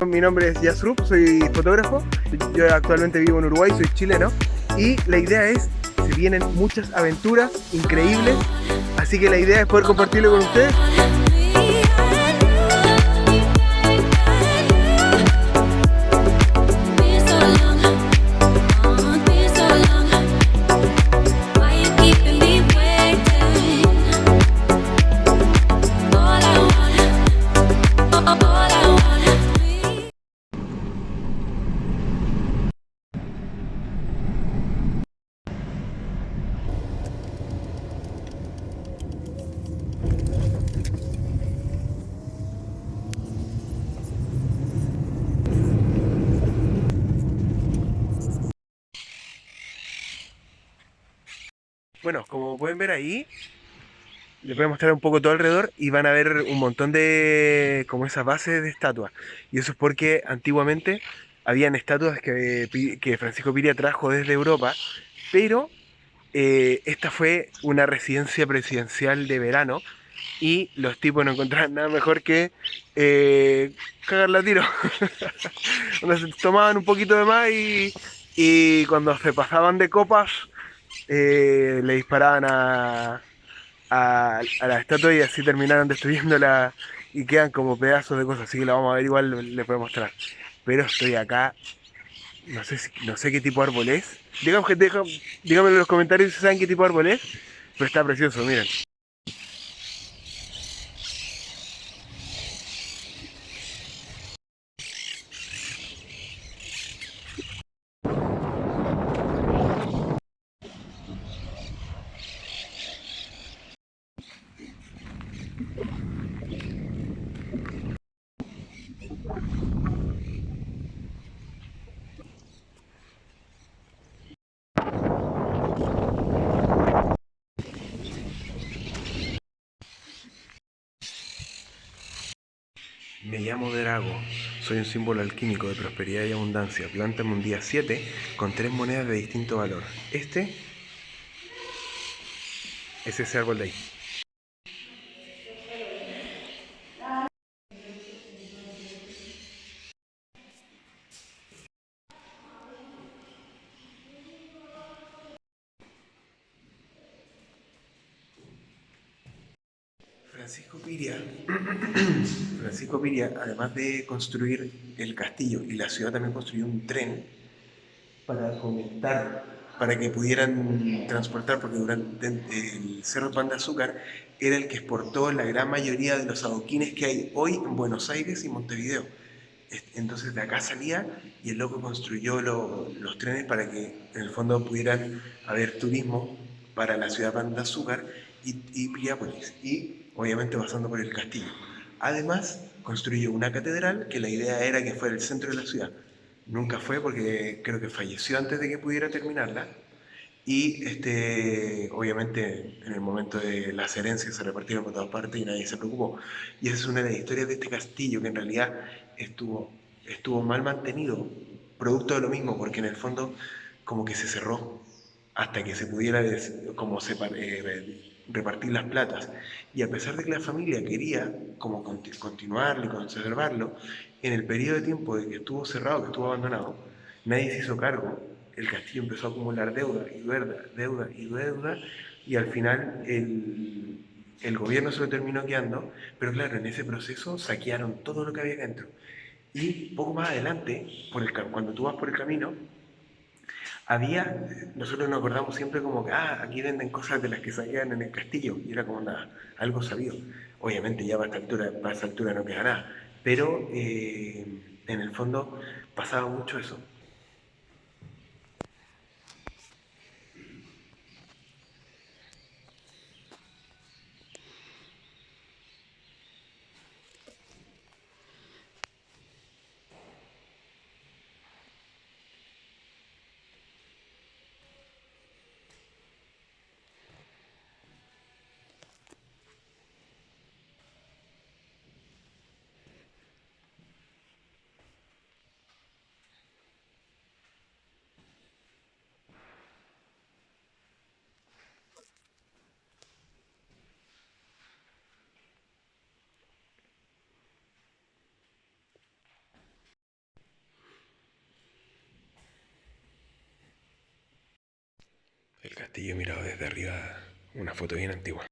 Mi nombre es Yasrup, soy fotógrafo. Yo actualmente vivo en Uruguay, soy chileno. Y la idea es, se vienen muchas aventuras increíbles. Así que la idea es poder compartirlo con ustedes. Bueno, como pueden ver ahí, les voy a mostrar un poco todo alrededor y van a ver un montón de como esas bases de estatuas. Y eso es porque antiguamente habían estatuas que Francisco Piria trajo desde Europa, pero esta fue una residencia presidencial de verano y los tipos no encontraban nada mejor que cagarla a tiro. Donde se tomaban un poquito de más y cuando se pasaban de copas le disparaban a la estatua y así terminaron destruyéndola y quedan como pedazos de cosas. Así que la vamos a ver, igual les puedo mostrar. Pero estoy acá, no sé qué tipo de árbol es. Díganme en los comentarios si saben qué tipo de árbol es, pero está precioso, miren. Me llamo Drago, soy un símbolo alquímico de prosperidad y abundancia. Plántame un día 7 con 3 monedas de distinto valor. Este es ese árbol de ahí. Francisco Piria, Francisco Piria, además de construir el castillo y la ciudad, también construyó un tren para conectar, para que pudieran transportar, porque durante el Cerro Pan de Azúcar era el que exportó la gran mayoría de los adoquines que hay hoy en Buenos Aires y Montevideo. Entonces de acá salía y el loco construyó los trenes para que en el fondo pudieran haber turismo para la ciudad Pan de Azúcar y Piriápolis, y obviamente pasando por el castillo. Además, construyó una catedral que la idea era que fuera el centro de la ciudad. Nunca fue porque creo que falleció antes de que pudiera terminarla. Y obviamente en el momento de las herencias se repartieron por todas partes y nadie se preocupó. Y esa es una de las historias de este castillo que en realidad estuvo, estuvo mal mantenido, producto de lo mismo, porque en el fondo como que se cerró hasta que se pudiera repartir las platas. Y a pesar de que la familia quería como continuarlo y conservarlo, en el periodo de tiempo de que estuvo cerrado, que estuvo abandonado, nadie se hizo cargo. El castillo empezó a acumular deuda y deuda y deuda, y al final el gobierno se lo terminó quedando, pero claro, en ese proceso saquearon todo lo que había dentro. Y poco más adelante, cuando tú vas por el camino, nosotros nos acordamos siempre como que, aquí venden cosas de las que saquean en el castillo, y era como algo sabido. Obviamente ya para esta altura no queda nada, pero en el fondo pasaba mucho eso. castillo mirado desde arriba, una foto bien antigua.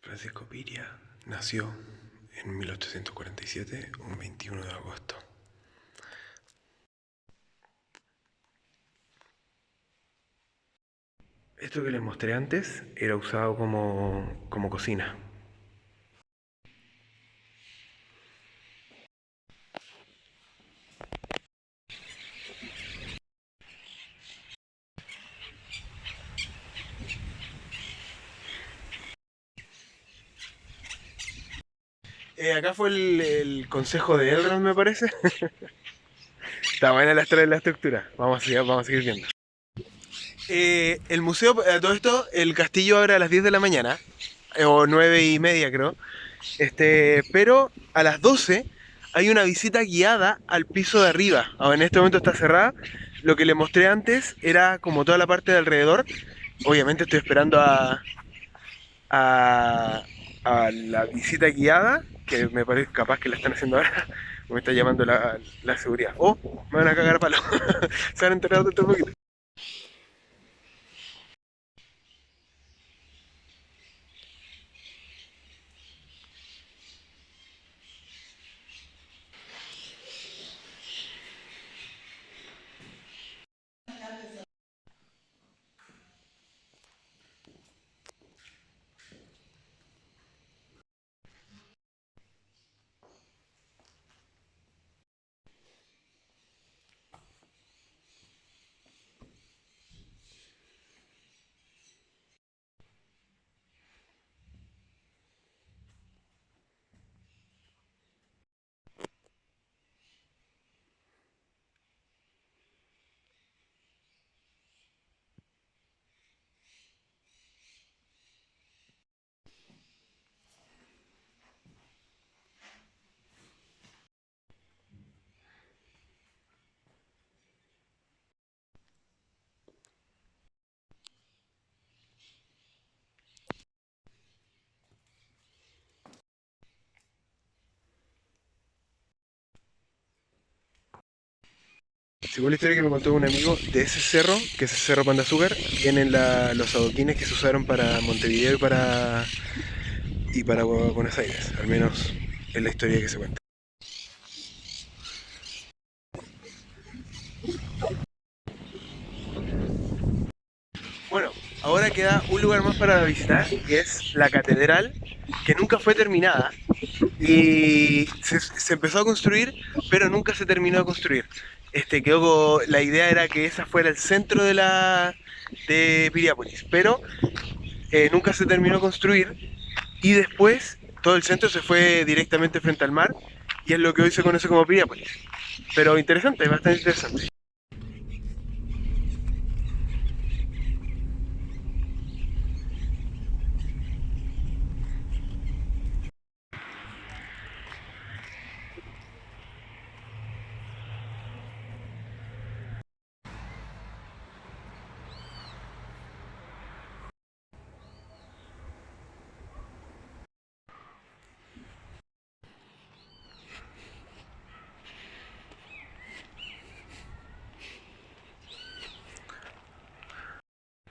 Francisco Piria nació en 1847, un 21 de agosto. Esto que les mostré antes era usado como cocina. Acá fue el consejo de Elrond, me parece. Está buena la estructura. Vamos a seguir viendo. El museo, a todo esto, el castillo abre a las 10 de la mañana, o 9:30 creo. Pero a las 12 hay una visita guiada al piso de arriba. Ahora, en este momento está cerrada. Lo que le mostré antes era como toda la parte de alrededor. Obviamente estoy esperando a la visita guiada, que me parece capaz que la están haciendo ahora. Me está llamando la seguridad. Oh, me van a cagar a palo. Se han enterado de todo un poquito. Según la historia que me contó un amigo, de ese cerro, que es el Cerro Pan de Azúcar, vienen los adoquines que se usaron para Montevideo y para Buenos Aires, al menos es la historia que se cuenta. Bueno, ahora queda un lugar más para visitar, que es la catedral, que nunca fue terminada. Y se empezó a construir, pero nunca se terminó de construir. La idea era que esa fuera el centro de Piriápolis, pero nunca se terminó de construir. Y después todo el centro se fue directamente frente al mar, y es lo que hoy se conoce como Piriápolis. Pero interesante, bastante interesante.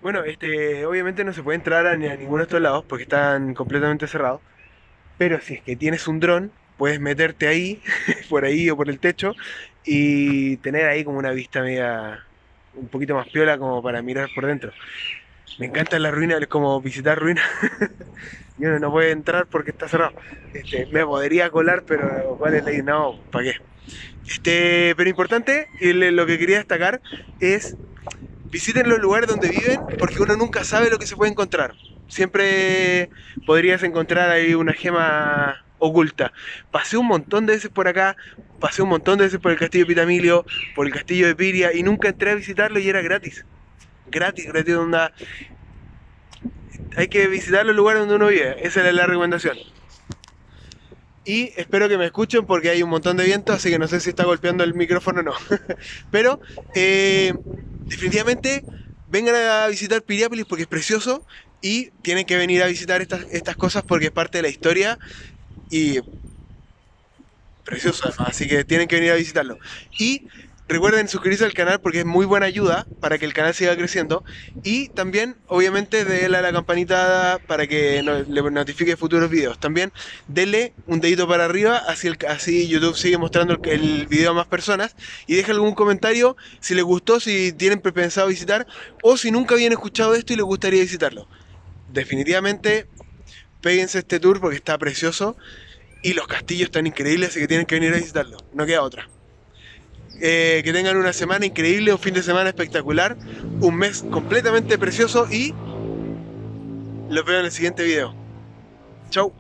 Bueno, obviamente no se puede entrar ni a ninguno de estos lados porque están completamente cerrados. Pero si es que tienes un dron, puedes meterte ahí, por ahí o por el techo, y tener ahí como una vista media un poquito más piola como para mirar por dentro. Me encantan las ruinas, es como visitar ruinas. Y uno no puede entrar porque está cerrado. Me podría colar, pero ¿cuál es la idea? No, ¿para qué? Pero importante, y lo que quería destacar es visiten los lugares donde viven porque uno nunca sabe lo que se puede encontrar. Siempre podrías encontrar ahí una gema oculta. Pasé un montón de veces por acá, pasé un montón de veces por el castillo de Pitamilio, por el castillo de Piria y nunca entré a visitarlo y era gratis. Gratis, gratis, onda. Hay que visitar los lugares donde uno vive, esa es la recomendación. Y espero que me escuchen porque hay un montón de viento, así que no sé si está golpeando el micrófono o no. Pero definitivamente vengan a visitar Piriápolis porque es precioso y tienen que venir a visitar estas cosas porque es parte de la historia y precioso además, así que tienen que venir a visitarlo. Y recuerden suscribirse al canal porque es muy buena ayuda para que el canal siga creciendo. Y también, obviamente, denle a la campanita para que le notifique futuros videos. También denle un dedito para arriba, así YouTube sigue mostrando el video a más personas. Y dejen algún comentario si les gustó, si tienen pensado visitar o si nunca habían escuchado esto y les gustaría visitarlo. Definitivamente, péguense este tour porque está precioso. Y los castillos están increíbles, así que tienen que venir a visitarlo. No queda otra. Que tengan una semana increíble, un fin de semana espectacular, un mes completamente precioso y los veo en el siguiente video. Chau.